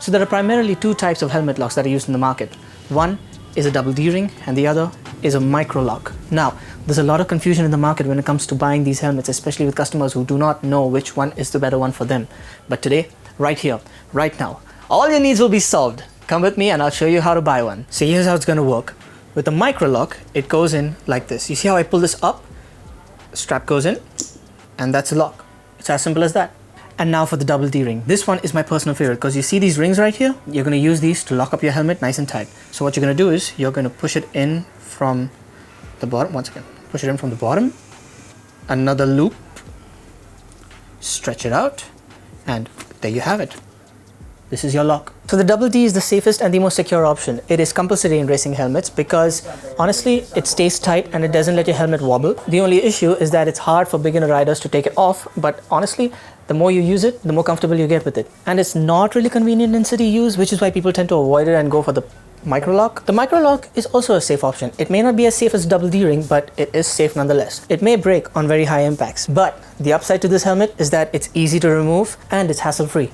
So there are primarily two types of helmet locks that are used in the market. One is a double D-ring and the other is a micro-lock. Now, there's a lot of confusion in the market when it comes to buying these helmets, especially with customers who do not know which one is the better one for them. But today, right here, right now, all your needs will be solved. Come with me and I'll show you how to buy one. So here's how it's going to work. With the micro-lock, it goes in like this. You see how I pull this up? The strap goes in and that's a lock. It's as simple as that. And now for the double D-ring. This one is my personal favorite because you see these rings right here? You're going to use these to lock up your helmet nice and tight. So what you're going to do is you're going to push it in from the bottom. Once again, push it in from the bottom. Another loop. Stretch it out. And there you have it. This is your lock. So the double D is the safest and the most secure option. It is compulsory in racing helmets because honestly, it stays tight and it doesn't let your helmet wobble. The only issue is that it's hard for beginner riders to take it off, but honestly, the more you use it, the more comfortable you get with it. And it's not really convenient in city use, which is why people tend to avoid it and go for the micro-lock. The micro-lock is also a safe option. It may not be as safe as double D-ring, but it is safe nonetheless. It may break on very high impacts, but the upside to this helmet is that it's easy to remove and it's hassle-free.